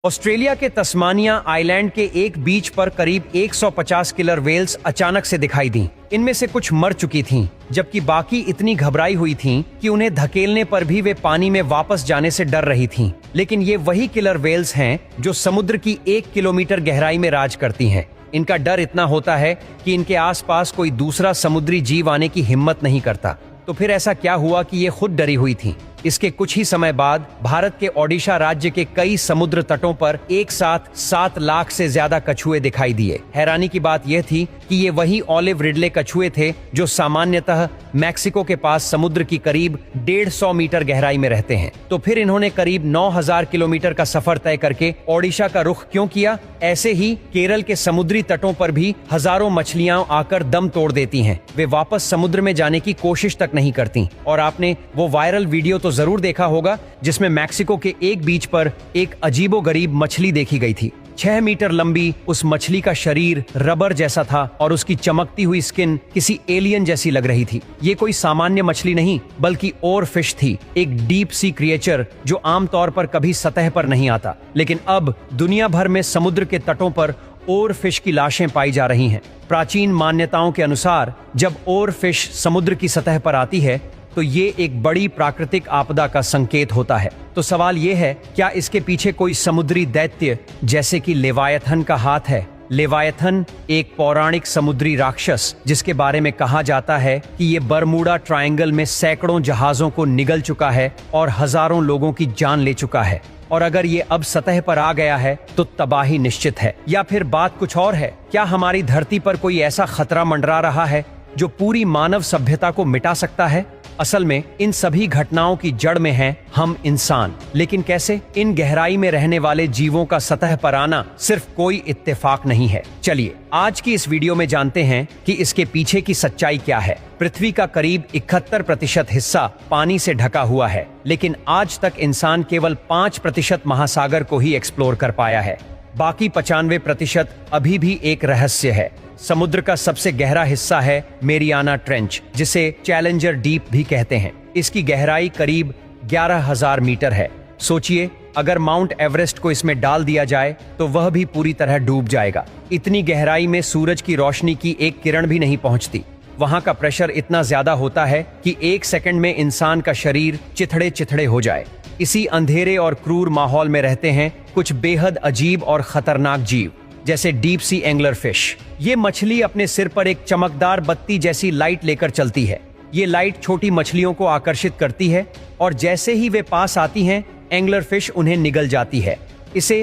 Australia के Tasmania island के एक बीच पर करीब 150 किलर व्हेल्स अचानक से दिखाई दी। इनमें से कुछ मर चुकी थीं, जबकि बाकी इतनी घबराई हुई थीं कि उन्हें धकेलने पर भी वे पानी में वापस जाने से डर रही थीं। लेकिन ये वही किलर व्हेल्स हैं जो समुद्र की 1 किलोमीटर गहराई में राज करती हैं। इनका डर इतना होता है कि इनके आसपास कोई दूसरा समुद्री जीव आने की हिम्मत नहीं करता। तो फिर ऐसा क्या हुआ कि ये खुद डरी हुई थीं? इसके कुछ ही समय बाद भारत के ओडिशा राज्य के कई समुद्र तटों पर एक साथ 7 लाख से ज्यादा कछुए दिखाई दिए। हैरानी की बात यह थी कि ये वही ऑलिव रिडले कछुए थे जो सामान्यतः मैक्सिको के पास समुद्र की करीब 150 मीटर गहराई में रहते हैं। तो फिर इन्होंने करीब 9000 किलोमीटर का सफर तय करके ओडिशा का रुख क्यों किया? ऐसे ही केरल के समुद्री तटों पर भी हजारों मछलियां आकर दम तोड़ देती हैं। वे वापस समुद्र में जाने की कोशिश तक नहीं करती। और आपने वो वायरल वीडियो तो जरूर देखा होगा जिसमें मैक्सिको के एक बीच पर एक अजीबोगरीब मछली देखी गई थी। 6 मीटर लंबी उस मछली का शरीर रबर जैसा था और उसकी चमकती हुई स्किन किसी एलियन जैसी लग रही थी। ये कोई सामान्य मछली नहीं बल्कि ओर फिश थी, एक डीप सी क्रिएचर जो आमतौर पर कभी सतह पर नहीं आता। लेकिन अब दुनिया भर में समुद्र के तटों पर ओर फिश की लाशें पाई जा रही हैं। प्राचीन मान्यताओं के अनुसार जब ओर फिश समुद्र की सतह पर आती है तो ये एक बड़ी प्राकृतिक आपदा का संकेत होता है। तो सवाल ये है, क्या इसके पीछे कोई समुद्री दैत्य जैसे कि लेवायथन का हाथ है? लेवायथन एक पौराणिक समुद्री राक्षस जिसके बारे में कहा जाता है कि ये बरमूडा ट्रायंगल में सैकड़ों जहाजों को निगल चुका है और हजारों लोगों की जान ले चुका है। और अगर ये अब सतह पर आ गया है तो तबाही निश्चित है। या फिर बात कुछ और है, क्या हमारी धरती पर कोई ऐसा खतरा मंडरा रहा है जो पूरी मानव सभ्यता को मिटा सकता है? असल में इन सभी घटनाओं की जड़ में हैं हम इंसान। लेकिन कैसे? इन गहराई में रहने वाले जीवों का सतह पर आना सिर्फ कोई इत्तेफाक नहीं है। चलिए आज की इस वीडियो में जानते हैं कि इसके पीछे की सच्चाई क्या है। पृथ्वी का करीब 71% हिस्सा पानी से ढका हुआ है, लेकिन आज तक इंसान केवल 5% महासागर को ही एक्सप्लोर कर पाया है। बाकी 95% अभी भी एक रहस्य है। समुद्र का सबसे गहरा हिस्सा है मेरियाना ट्रेंच, जिसे चैलेंजर डीप भी कहते हैं। इसकी गहराई करीब 11,000 मीटर है। सोचिए, अगर माउंट एवरेस्ट को इसमें डाल दिया जाए तो वह भी पूरी तरह डूब जाएगा। इतनी गहराई में सूरज की रोशनी की एक किरण भी नहीं पहुंचती। वहां का प्रेशर इतना ज्यादा होता है कि 1 सेकंड में इंसान का शरीर चिथड़े चिथड़े हो जाए। इसी अंधेरे और क्रूर माहौल में रहते हैं कुछ बेहद अजीब और खतरनाक जीव, जैसे डीप सी एंगलर फिश। ये मछली अपने सिर पर एक चमकदार बत्ती जैसी लाइट लेकर चलती है। ये लाइट छोटी मछलियों को आकर्षित करती है और जैसे ही वे पास आती हैं, एंगलर फिश उन्हें निगल जाती है। इसे